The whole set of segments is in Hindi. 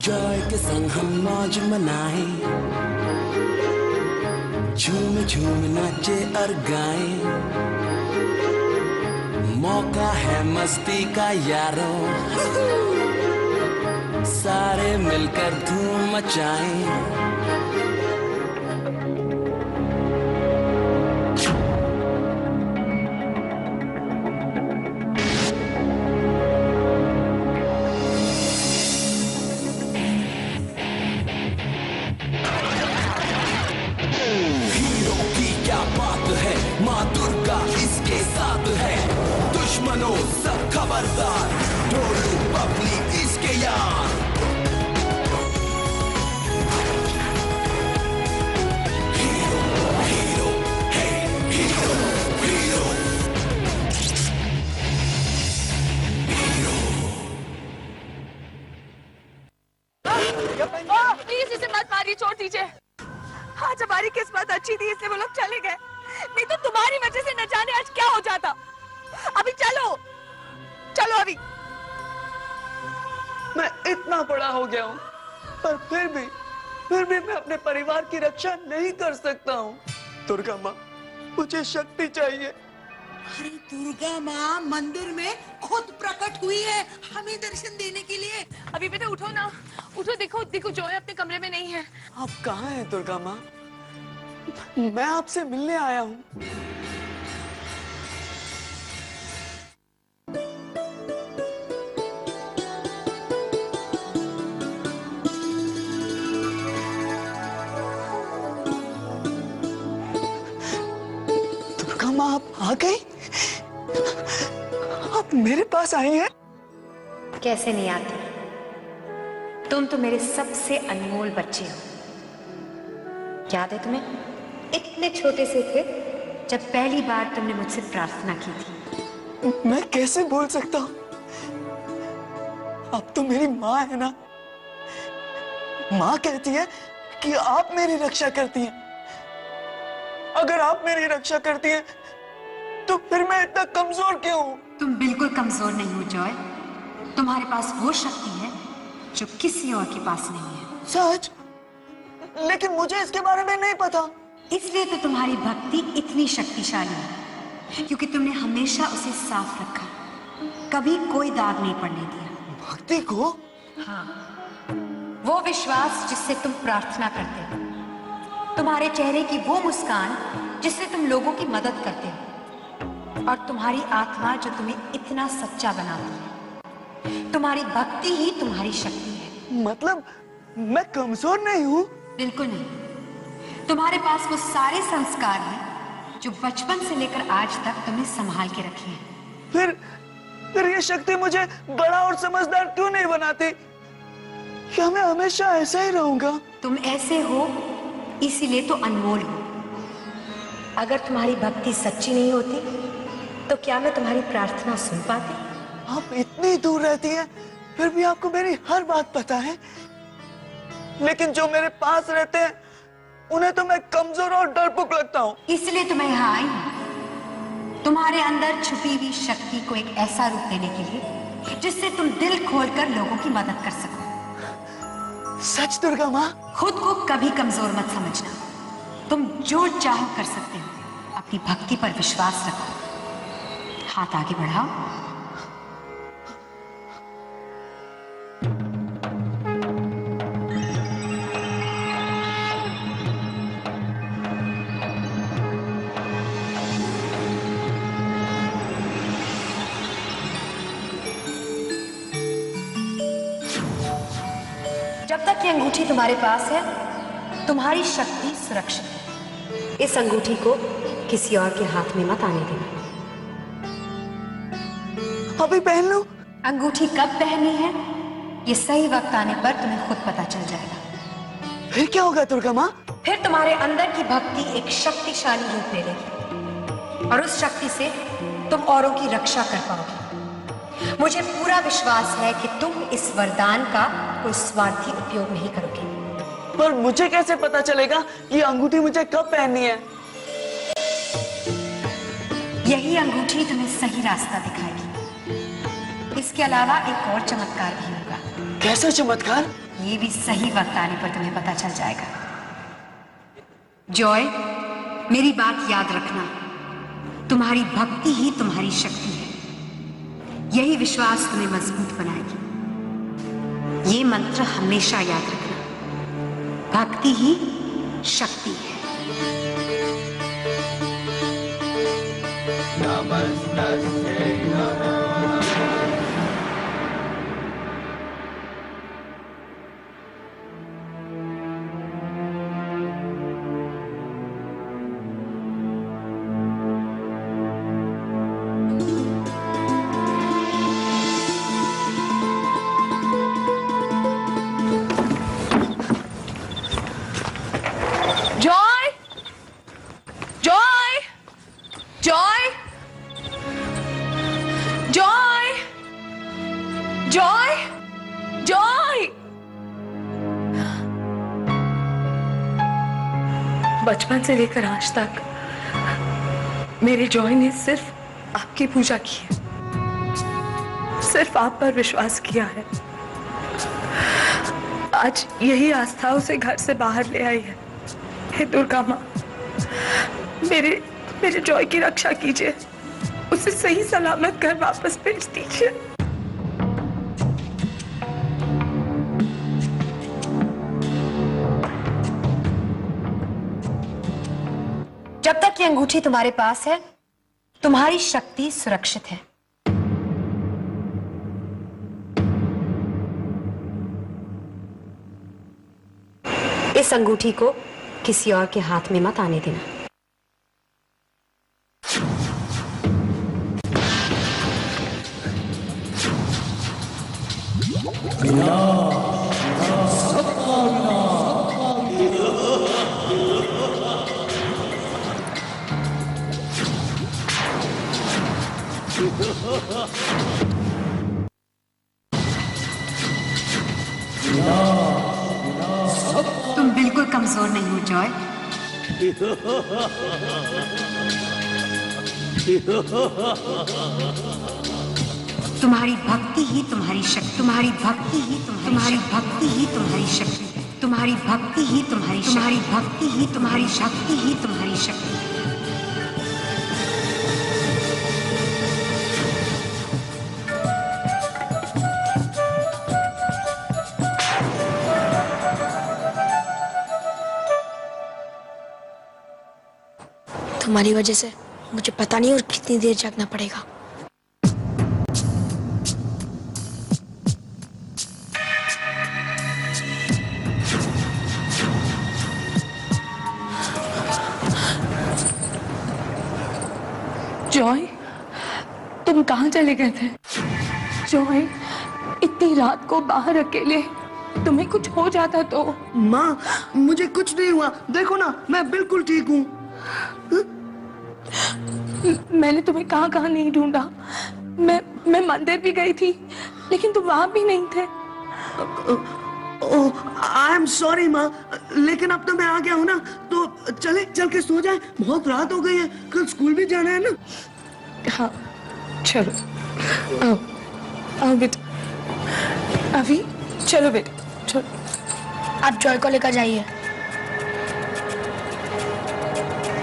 जॉय के संग हम मौज मनाए, झूम झूम नाचे और गाए, मौका है मस्ती का यारों, सारे मिलकर धूम मचाएं। माँ दुर्गा इसके साथ है, दुश्मनों सब खबरदार, ढोलू बबली इसके यार। हीरो हीरो है, हीरो हीरो हीरो। प्लीज इसे मत मारिए, छोड़ दीजिए। आज हमारी किस्मत अच्छी थी इसलिए वो लोग चले गए, नहीं तो तुम्हारी वजह से न जाने आज क्या हो जाता। अभी चलो चलो अभी। मैं इतना बड़ा हो गया हूँ पर फिर भी मैं अपने परिवार की रक्षा नहीं कर सकता हूँ। दुर्गा माँ, मुझे शक्ति चाहिए। अरे दुर्गा माँ मंदिर में खुद प्रकट हुई है हमें दर्शन देने के लिए। अभी बेटा उठो ना, उठो, देखो देखो जॉय अपने कमरे में नहीं है। आप कहाँ हैं दुर्गा माँ? मैं आपसे मिलने आया हूँ। दुर्गा माँ, आप आ गई? आप मेरे पास आई हैं? कैसे नहीं आती? तुम तो मेरे सबसे अनमोल बच्चे हो। याद है तुम्हें? इतने छोटे से थे जब पहली बार तुमने मुझसे प्रार्थना की थी। मैं कैसे बोल सकता हूँ? अब तो मेरी माँ है ना। माँ कहती है कि आप मेरी रक्षा करती हैं। अगर आप मेरी रक्षा करती हैं तो फिर मैं इतना कमजोर क्यों हूँ? तुम बिल्कुल कमजोर नहीं हो जॉय। तुम्हारे पास वो शक्ति है जो किसी और के पास नहीं है। सच? लेकिन मुझे इसके बारे में नहीं पता। इसलिए तो तुम्हारी भक्ति इतनी शक्तिशाली है, क्योंकि तुमने हमेशा उसे साफ रखा, कभी कोई दाग नहीं पड़ने दिया। भक्ति को? हाँ, वो विश्वास जिससे तुम प्रार्थना करते हो, तुम्हारे चेहरे की वो मुस्कान जिससे तुम लोगों की मदद करते हो, और तुम्हारी आत्मा जो तुम्हें इतना सच्चा बनाती है। तुम्हारी भक्ति ही तुम्हारी शक्ति है। मतलब मैं कमजोर नहीं हूँ? बिल्कुल नहीं। तुम्हारे पास वो सारे संस्कार हैं जो बचपन से लेकर आज तक तुमने संभाल के रखे हैं। फिर ये शक्ति मुझे बड़ा और समझदार क्यों नहीं बनाती? क्या मैं हमेशा ऐसा ही रहूंगा? तुम ऐसे हो इसीलिए तो अनमोल हो। अगर तुम्हारी भक्ति सच्ची नहीं होती तो क्या मैं तुम्हारी प्रार्थना सुन पाती? आप इतनी दूर रहती हैं, फिर भी आपको मेरी हर बात पता है। लेकिन जो मेरे पास रहते हैं उन्हें तो मैं कमजोर और डरपोक लगता हूँ। इसलिए तो मैं यहाँ आई हूँ, तुम्हारे अंदर छुपी हुई शक्ति को एक ऐसा रूप देने के लिए जिससे तुम दिल खोलकर लोगों की मदद कर सको। सच दुर्गा माँ? खुद को कभी कमजोर मत समझना। तुम जो चाहो कर सकते हो। अपनी भक्ति पर विश्वास रखो। हाथ आगे बढ़ाओ। जब तक ये अंगूठी तुम्हारे पास है तुम्हारी शक्ति सुरक्षित है। इस अंगूठी को किसी और के हाथ में मत आने देना। अभी पहन लूं? अंगूठी कब पहननी है ये सही वक्त आने पर तुम्हें खुद पता चल जाएगा। फिर क्या होगा दुर्गा माँ? फिर तुम्हारे अंदर की भक्ति एक शक्तिशाली रूप ले लेगी और उस शक्ति से तुम औरों की रक्षा कर पाओगे। मुझे पूरा विश्वास है कि तुम इस वरदान का कोई स्वार्थी उपयोग नहीं करोगे। पर मुझे कैसे पता चलेगा ये अंगूठी मुझे कब पहननी है? यही अंगूठी तुम्हें सही रास्ता दिखाएगी। इसके अलावा एक और चमत्कार भी होगा। कैसा चमत्कार? ये भी सही वक्त आने पर तुम्हें पता चल जाएगा। जॉय, मेरी बात याद रखना, तुम्हारी भक्ति ही तुम्हारी शक्ति है। यही विश्वास तुम्हें मजबूत बनाएगी। ये मंत्र हमेशा याद रखना, भक्ति ही शक्ति है। Joy, Joy, Joy, Joy, Joy, Joy. बचपन से लेकर आज तक मेरे जॉय ने सिर्फ आपकी पूजा की है, सिर्फ आप पर विश्वास किया है। आज यही आस्था उसे घर से बाहर ले आई है। हे दुर्गा माँ, मेरे जॉय की रक्षा कीजिए, उसे सही सलामत घर वापस भेज दीजिए। जब तक ये अंगूठी तुम्हारे पास है, तुम्हारी शक्ति सुरक्षित है। इस अंगूठी को किसी और के हाथ में मत आने देना। तुम बिल्कुल कमजोर नहीं हो जॉय। तुम्हारी भक्ति ही तुम्हारी शक्ति, तुम्हारी भक्ति ही तुम्हारी भक्ति ही तुम्हारी शक्ति, तुम्हारी भक्ति ही तुम्हारी भक्ति ही तुम्हारी शक्ति ही तुम्हारी शक्ति। तुम्हारी वजह से मुझे पता नहीं और कितनी देर जागना पड़ेगा। जॉय, तुम कहाँ चले गए थे? जॉय, इतनी रात को बाहर अकेले, तुम्हें कुछ हो जाता तो? माँ, मुझे कुछ नहीं हुआ, देखो ना, मैं बिल्कुल ठीक हूँ। मैंने तुम्हें कहाँ कहाँ नहीं ढूंढा। मैं मंदिर भी गई थी, लेकिन तुम वहां भी नहीं थे। आई एम सॉरी माँ, लेकिन अब तो मैं आ गया हूँ ना, तो चल के सो जाए, बहुत रात हो गई है, कल स्कूल भी जाना है ना। हाँ चलो, आओ बेटा। अभी चलो बेटा, चलो। आप जॉय को लेकर जाइए।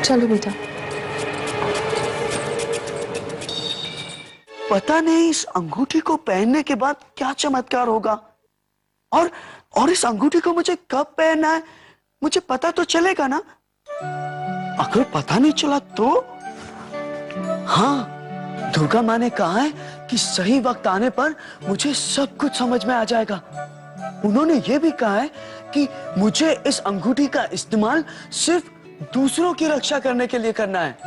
चलो बेटा। पता नहीं इस अंगूठी को पहनने के बाद क्या चमत्कार होगा, और इस अंगूठी को मुझे कब पहनना है मुझे पता तो चलेगा ना। अगर पता नहीं चला तो? हाँ, दुर्गा माँ ने कहा है कि सही वक्त आने पर मुझे सब कुछ समझ में आ जाएगा। उन्होंने ये भी कहा है कि मुझे इस अंगूठी का इस्तेमाल सिर्फ दूसरों की रक्षा करने के लिए करना है।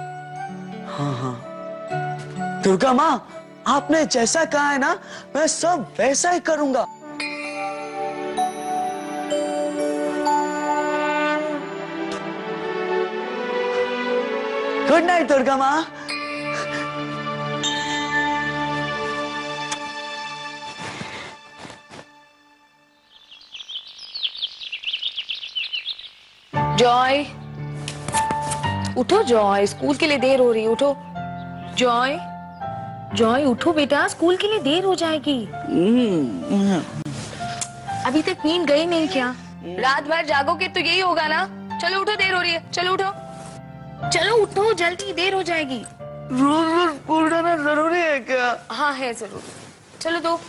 हाँ, दुर्गा माँ, आपने जैसा कहा है ना, मैं सब वैसा ही करूंगा। गुड नाइट दुर्गा माँ। जॉय, उठो जॉय, स्कूल के लिए देर हो रही है, उठो। जॉय, जॉय उठो बेटा, स्कूल के लिए देर हो जाएगी। अभी तक नींद गई नहीं क्या? रात भर जागोगे तो यही होगा ना। चलो उठो, देर हो रही है। चलो उठो, चलो उठो जल्दी, देर हो जाएगी। रोज रोज स्कूल जाना जरूरी है क्या? हाँ है जरूर। चलो दो।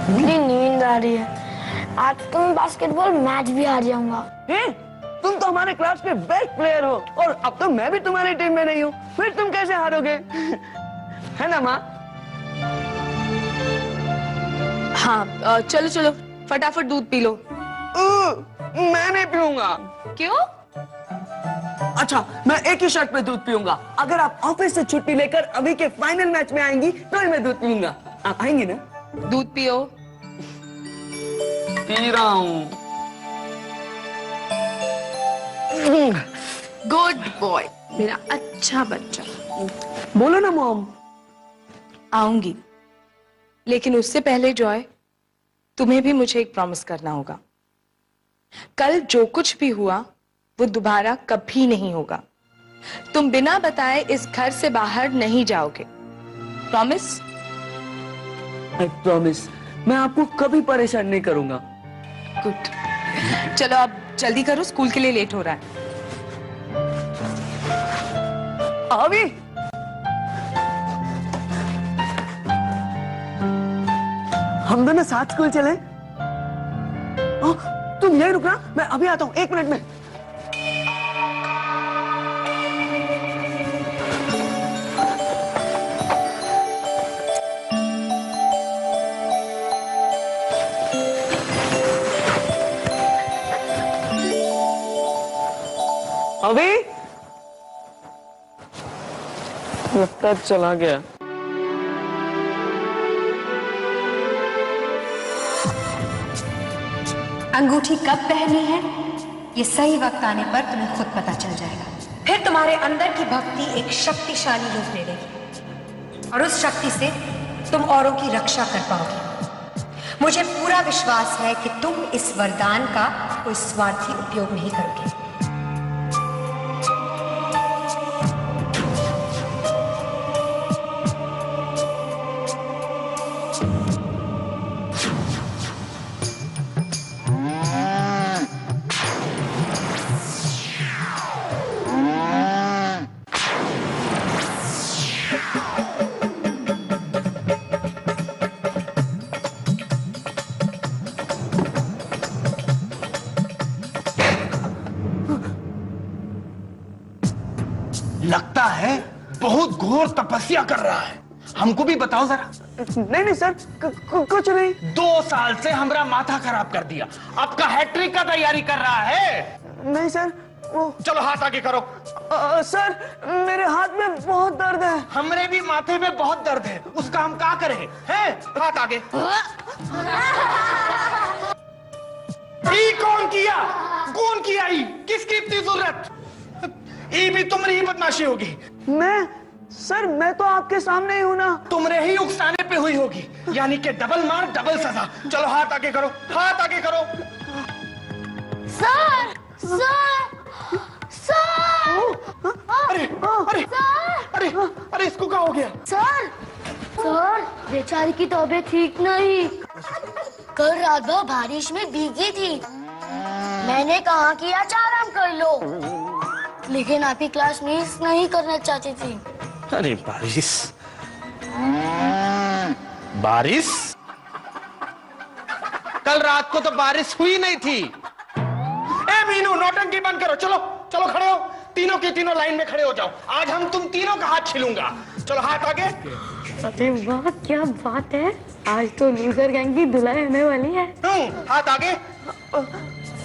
मुझे नींद आ रही है। आज तो मैं बास्केटबॉल मैच भी हार जाऊंगा। तुम तो हमारे क्लास के बेस्ट प्लेयर हो और अब तो मैं भी तुम्हारी टीम में नहीं हूँ, फिर तुम कैसे हारोगे? है ना माँ? हाँ चलो चलो फटाफट दूध पी लो। मैं नहीं पीऊंगा। क्यों? अच्छा, मैं एक ही शर्त पे दूध पीऊंगा। अगर आप ऑफिस से छुट्टी लेकर अभी के फाइनल मैच में आएंगी तो ही मैं दूध पीऊंगा। आप आएंगी ना? दूध पियो। पी रहा हूँ। गुड बॉय, मेरा अच्छा बच्चा। बोलो ना मॉम। आऊंगी, लेकिन उससे पहले जॉय, तुम्हें भी मुझे एक प्रॉमिस करना होगा। कल जो कुछ भी हुआ वो दोबारा कभी नहीं होगा। तुम बिना बताए इस घर से बाहर नहीं जाओगे। प्रॉमिस? I promise. मैं आपको कभी परेशान नहीं करूंगा। गुड। चलो अब जल्दी करो, स्कूल के लिए लेट हो रहा है। अभी हम दोनों साथ स्कूल चले? तुम यही रुकना, मैं अभी आता हूँ 1 मिनट में। अभी लगता है चला गया। अंगूठी कब पहननी है ये सही वक्त आने पर तुम्हें खुद पता चल जाएगा। फिर तुम्हारे अंदर की भक्ति एक शक्तिशाली रूप ले लेगी और उस शक्ति से तुम औरों की रक्षा कर पाओगे। मुझे पूरा विश्वास है कि तुम इस वरदान का कोई स्वार्थी उपयोग नहीं करोगे। लगता है बहुत घोर तपस्या कर रहा है। हमको भी बताओ जरा। नहीं नहीं सर, कुछ नहीं। 2 साल से हमारा माथा खराब कर दिया, आपका हैट्रिक का तैयारी कर रहा है। नहीं सर, वो चलो हाथ आगे करो। सर मेरे हाथ में बहुत दर्द है। हमरे भी माथे में बहुत दर्द है, उसका हम क्या करें? हैं? हाथ आगे। ई कौन किया? कौन किया? ई किसकी इतनी जरूरत? ई भी तुम्हारी ही बदमाशी होगी। मैं तो आपके सामने ही हूं ना। तुमरे ही उकसाने पे हुई होगी, यानी कि डबल मार डबल सजा। चलो हाथ आगे करो, हाथ आगे करो। सर सर सर अरे अरे अरे अरे इसको क्या हो गया? सर सर बेचारी की तबीयत ठीक नहीं। कल रात भर बारिश में भीगी थी। मैंने कहा कि आज आराम कर लो, लेकिन आप ही क्लास मिस नहीं करना चाहती थी। अरे बारिश बारिश, कल रात को तो बारिश हुई नहीं थी। ए मीनू, नौटंकी बंद करो। चलो चलो खड़े हो, तीनों की तीनों लाइन में खड़े हो जाओ। आज हम तुम तीनों का हाथ छीलूंगा। चलो हाथ आगे। अरे वाह क्या बात है, आज तो लूजर गैंग की धुलाई होने वाली है। हाथ आगे।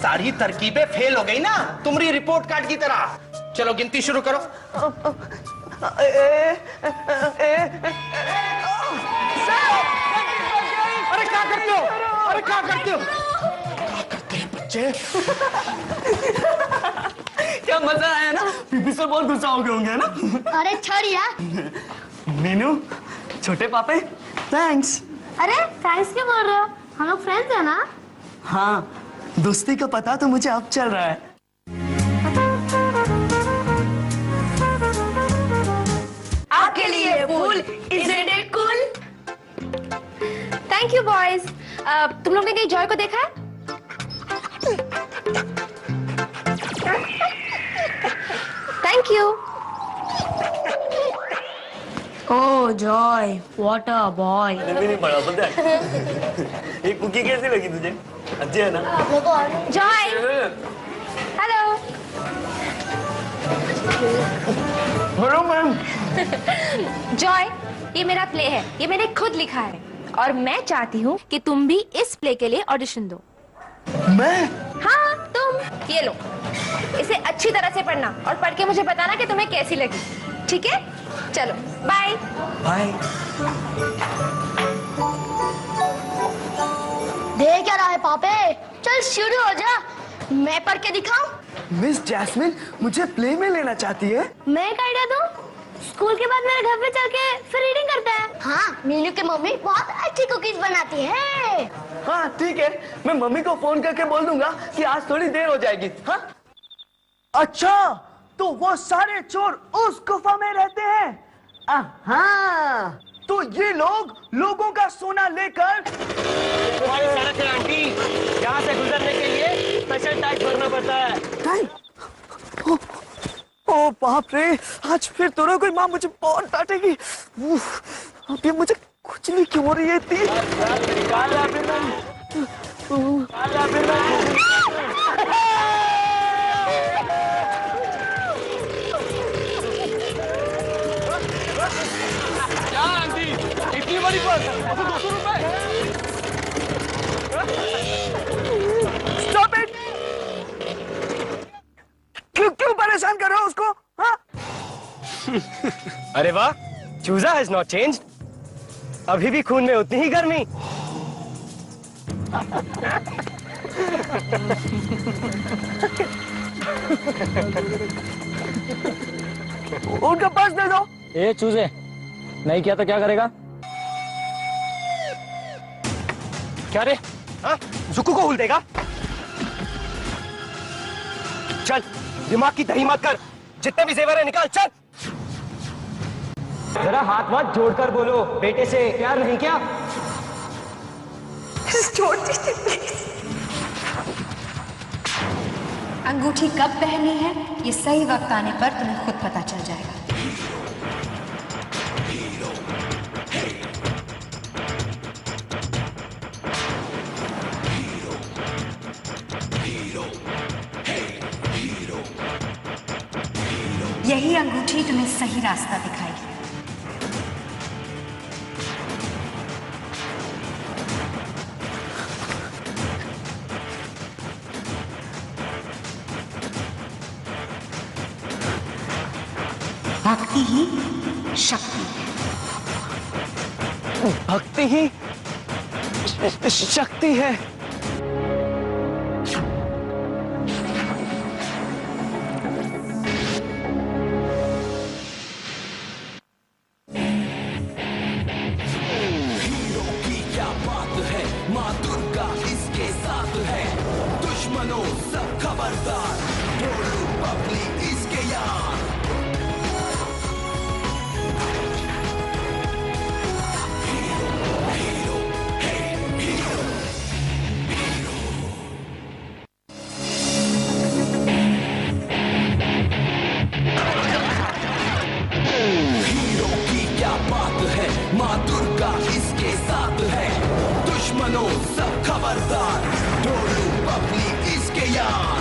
सारी तरकीबें फेल हो गई ना, तुम्हारी रिपोर्ट कार्ड की तरह। चलो गिनती शुरू करो। अरे क्या करते हो? अरे क्या करते हो? क्या करते हैं बच्चे? क्या मजा आया ना? पीपी सर बहुत गुस्सा हो गए होंगे ना? अरे छोड़ यार। मीनू, छोटे पापे, थैंक्स। अरे थैंक्स क्यों बोल रहे हो? हम लोग फ्रेंड्स हैं ना? हाँ, दोस्ती का पता तो मुझे अब चल रहा है। आपके लिए फूल, isn't it cool? Thank you boys. तुम लोग ने कहीं जॉय को देखा है? Thank you. Oh Joy, what a boy. मैंने भी नहीं पढ़ा, पता है? ये कुकी कैसी लगी तुझे? अच्छी है ना? Joy, hello. Hello ma'am. Joy, ये मेरा प्ले है, ये मैंने खुद लिखा है और मैं चाहती हूँ कि तुम भी इस प्ले के लिए ऑडिशन दो। मैं? हाँ तुम, ये लो, इसे अच्छी तरह से पढ़ना और पढ़ के मुझे बताना कि तुम्हें कैसी लगी, ठीक है? चलो बाय। बाय। देख क्या रहा है पापे? चल शुरू हो जा। मैं पढ़ के दिखाऊं? मिस जैस्मिन मुझे प्ले में लेना चाहती है। मैं एक आइडिया दूं? स्कूल के बाद मेरे घर पे चल के फिर रीडिंग करते हैं। हाँ, मीनू की मम्मी बहुत अच्छी कुकीज बनाती है। हाँ ठीक है, मैं मम्मी को फोन करके बोल दूंगा कि आज थोड़ी देर हो जाएगी। हाँ? अच्छा, तो वो सारे चोर उस गुफा में रहते हैं। हाँ, तो ये लोग लोगों का सोना लेकर। तुम्हारी सड़क है आंटी, यहाँ से गुजरने के लिए स्पेशल टैक्स भरना पड़ता है। ओ बाप रे, आज फिर तो कोई माँ मुझे बहुत डांटेगी। अब ये मुझे खुजली क्यों हो रही है इतनी? क्या आंटी, इतनी बड़ी पर्स, ऐसे 200 रुपए? Stop it! क्यों परेशान कर रहे हो उसको? हाँ? अरे वाह, चूजा हैज नॉट चेंज्ड। अभी भी खून में उतनी ही गर्मी। उनका पर्स दे दो। ए चूजे, नहीं किया तो क्या करेगा? क्या रे? हाँ? जुक्कू को हुल देगा? चल, दिमाग की दही मत कर, जितने भी जेवर है निकाल, चल। जरा हाथ वाथ जोड़कर बोलो, बेटे से प्यार नहीं क्या? छोड़ दीजिए प्लीज। अंगूठी कब पहननी है ये सही वक्त आने पर तुम्हें खुद पता चल जाएगा। यही अंगूठी तुम्हें सही रास्ता दिखाएगी। भक्ति ही शक्ति है। भक्ति ही शक्ति है। माँ दुर्गा इसके साथ है, दुश्मनों सब खबरदार, ढोलू पबली इसके यार।